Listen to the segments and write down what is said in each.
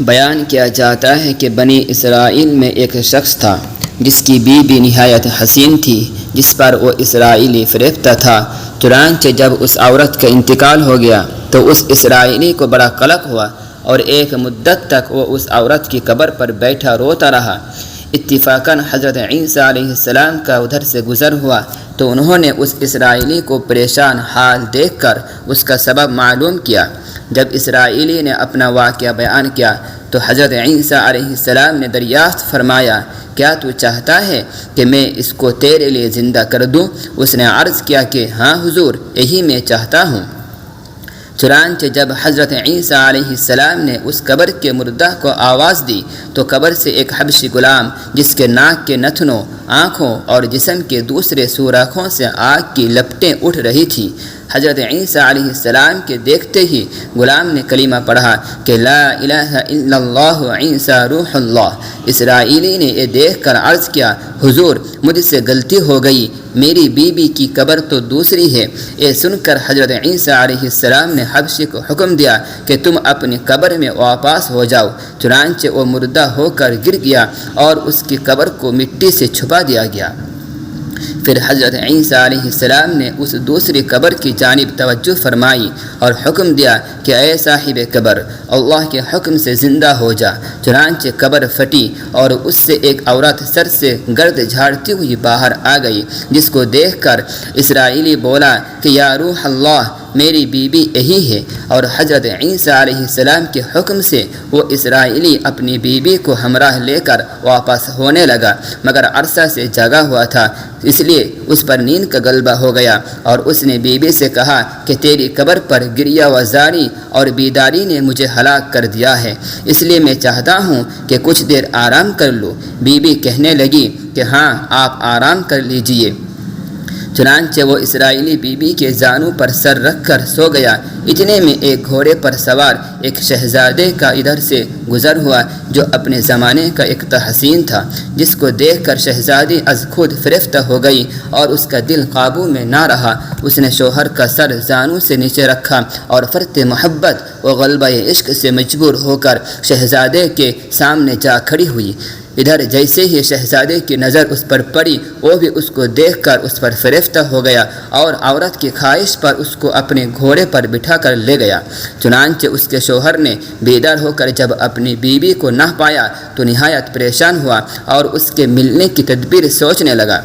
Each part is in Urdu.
بیان کیا جاتا ہے کہ بنی اسرائیل میں ایک شخص تھا جس کی بیوی نہایت حسین تھی، جس پر وہ اسرائیلی فریفتہ تھا۔ چنانچہ جب اس عورت کا انتقال ہو گیا تو اس اسرائیلی کو بڑا قلق ہوا اور ایک مدت تک وہ اس عورت کی قبر پر بیٹھا روتا رہا۔ اتفاقاً حضرت عیسیٰ علیہ السلام کا ادھر سے گزر ہوا تو انہوں نے اس اسرائیلی کو پریشان حال دیکھ کر اس کا سبب معلوم کیا۔ جب اسرائیلی نے اپنا واقعہ بیان کیا تو حضرت عیسیٰ علیہ السلام نے دریافت فرمایا، کیا تو چاہتا ہے کہ میں اس کو تیرے لیے زندہ کر دوں؟ اس نے عرض کیا کہ ہاں حضور، یہی میں چاہتا ہوں۔ چنانچہ جب حضرت عیسیٰ علیہ السلام نے اس قبر کے مردہ کو آواز دی تو قبر سے ایک حبشی غلام، جس کے ناک کے نتنوں، آنکھوں اور جسم کے دوسرے سوراخوں سے آگ کی لپٹیں اٹھ رہی تھیں، حضرت عیسیٰ علیہ السلام کے دیکھتے ہی غلام نے کلمہ پڑھا کہ لا الہ الا اللہ عیسیٰ روح اللہ۔ اسرائیلی نے یہ دیکھ کر عرض کیا، حضور مجھ سے غلطی ہو گئی، میری بیوی کی قبر تو دوسری ہے۔ یہ سن کر حضرت عیسیٰ علیہ السلام نے حبشی کو حکم دیا کہ تم اپنی قبر میں واپس ہو جاؤ۔ چنانچہ وہ مردہ ہو کر گر گیا اور اس کی قبر کو مٹی سے چھپا دیا گیا۔ پھر حضرت عیسیٰ علیہ السلام نے اس دوسری قبر کی جانب توجہ فرمائی اور حکم دیا کہ اے صاحب قبر، اللہ کے حکم سے زندہ ہو جا۔ چنانچہ قبر پھٹی اور اس سے ایک عورت سر سے گرد جھاڑتی ہوئی باہر آ گئی، جس کو دیکھ کر اسرائیلی بولا کہ یا روح اللہ، میری بیوی یہی ہے۔ اور حضرت عیسیٰ علیہ السلام کے حکم سے وہ اسرائیلی اپنی بیوی کو ہمراہ لے کر واپس ہونے لگا، مگر عرصہ سے جاگا ہوا تھا، اس لیے اس پر نیند کا غلبہ ہو گیا اور اس نے بیوی سے کہا کہ تیری قبر پر گریہ و زاری اور بیداری نے مجھے ہلاک کر دیا ہے، اس لیے میں چاہتا ہوں کہ کچھ دیر آرام کر لو۔ بیوی کہنے لگی کہ ہاں، آپ آرام کر لیجئے۔ چنانچہ وہ اسرائیلی بیوی کے زانوں پر سر رکھ کر سو گیا۔ اتنے میں ایک گھوڑے پر سوار ایک شہزادے کا ادھر سے گزر ہوا جو اپنے زمانے کا ایک حسین تھا، جس کو دیکھ کر شہزادی از خود فریفتہ ہو گئی اور اس کا دل قابو میں نہ رہا۔ اس نے شوہر کا سر زانوں سے نیچے رکھا اور فرط محبت و غلبہ عشق سے مجبور ہو کر شہزادے کے سامنے جا کھڑی ہوئی۔ ادھر جیسے ہی شہزادے کی نظر اس پر پڑی، وہ بھی اس کو دیکھ کر اس پر فریفتہ ہو گیا اور عورت کی خواہش پر اس کو اپنے گھوڑے پر بٹھا کر لے گیا۔ چنانچہ اس کے شوہر نے بیدار ہو کر جب اپنی بیوی کو نہ پایا تو نہایت پریشان ہوا اور اس کے ملنے کی تدبیر سوچنے لگا۔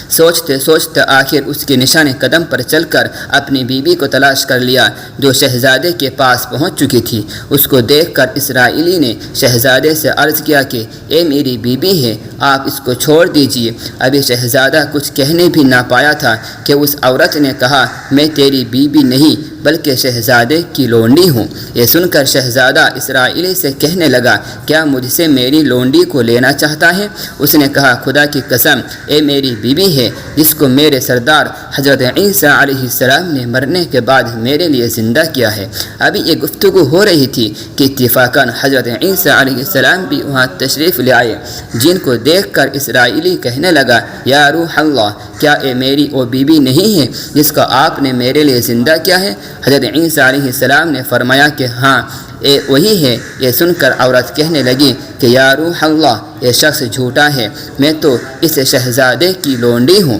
سوچتے سوچتے آخر اس کے نشان قدم پر چل کر اپنی بیوی کو تلاش کر لیا، جو شہزادے کے پاس پہنچ چکی تھی۔ اس کو دیکھ کر اسرائیلی نے شہزادے سے عرض کیا کہ اے میری بیوی ہے، آپ اس کو چھوڑ دیجئے۔ ابھی شہزادہ کچھ کہنے بھی نہ پایا تھا کہ اس عورت نے کہا، میں تیری بیوی نہیں بلکہ شہزادے کی لونڈی ہوں۔ یہ سن کر شہزادہ اسرائیلی سے کہنے لگا، کیا مجھ سے میری لونڈی کو لینا چاہتا ہے؟ اس نے کہا، خدا کی قسم، اے میری بیوی ہے جس کو میرے سردار حضرت عیسیٰ علیہ السلام نے مرنے کے بعد میرے لیے زندہ کیا ہے۔ ابھی یہ گفتگو ہو رہی تھی کہ اتفاقاً حضرت عیسیٰ علیہ السلام بھی وہاں تشریف لے آئے، جن کو دیکھ کر اسرائیلی کہنے لگا، یا روح اللہ، کیا اے میری وہ بیوی نہیں ہے جس کو آپ نے میرے لیے زندہ کیا ہے؟ حضرت عیسیٰ علیہ السلام نے فرمایا کہ ہاں، اے وہی ہے۔ یہ سن کر عورت کہنے لگی کہ یا روح اللہ، یہ شخص جھوٹا ہے، میں تو اس شہزادے کی لونڈی ہوں۔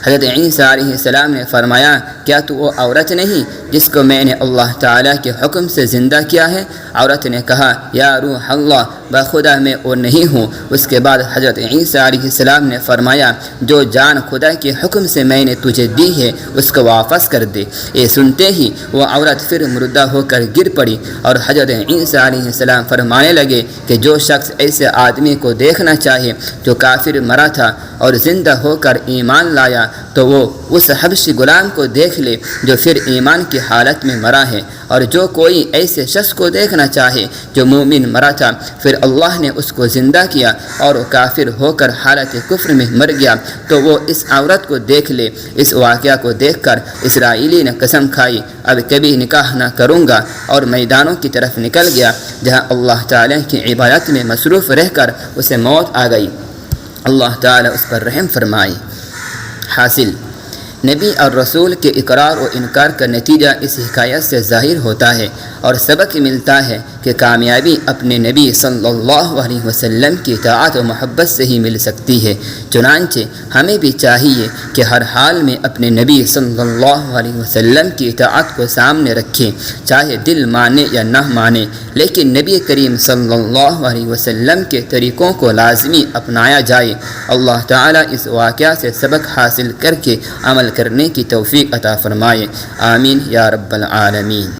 حضرت عیسیٰ علیہ السلام نے فرمایا، کیا تو وہ عورت نہیں جس کو میں نے اللہ تعالیٰ کے حکم سے زندہ کیا ہے؟ عورت نے کہا، یا روح اللہ، بخدا میں وہ نہیں ہوں۔ اس کے بعد حضرت عیسیٰ علیہ السلام نے فرمایا، جو جان خدا کے حکم سے میں نے تجھے دی ہے اس کو واپس کر دے۔ یہ سنتے ہی وہ عورت پھر مردہ ہو کر گر پڑی اور حضرت عیسیٰ علیہ السلام فرمانے لگے کہ جو شخص ایسے آدمی کو دیکھنا چاہے جو کافر مرا تھا اور زندہ ہو کر ایمان لایا تو وہ اس حبشی غلام کو دیکھ لے جو پھر ایمان کی حالت میں مرا ہے، اور جو کوئی ایسے شخص کو دیکھنا چاہے جو مومن مرا تھا پھر اللہ نے اس کو زندہ کیا اور وہ کافر ہو کر حالت کفر میں مر گیا تو وہ اس عورت کو دیکھ لے۔ اس واقعہ کو دیکھ کر اسرائیلی نے قسم کھائی، اب کبھی نکاح نہ کروں گا، اور میدانوں کی طرف نکل گیا جہاں اللہ تعالیٰ کی عبادت میں مصروف رہ کر اسے موت آ گئی۔ اللہ تعالیٰ اس پر رحم فرمائے۔ حاصل نبی اور رسول کے اقرار و انکار کا نتیجہ اس حکایت سے ظاہر ہوتا ہے اور سبق ملتا ہے کہ کامیابی اپنے نبی صلی اللہ علیہ وسلم کی اطاعت و محبت سے ہی مل سکتی ہے۔ چنانچہ ہمیں بھی چاہیے کہ ہر حال میں اپنے نبی صلی اللہ علیہ وسلم کی اطاعت کو سامنے رکھیں، چاہے دل مانے یا نہ مانے، لیکن نبی کریم صلی اللہ علیہ وسلم کے طریقوں کو لازمی اپنایا جائے۔ اللہ تعالیٰ اس واقعہ سے سبق حاصل کر کے عمل کرنے کی توفیق عطا فرمائے۔ آمین یا رب العالمین۔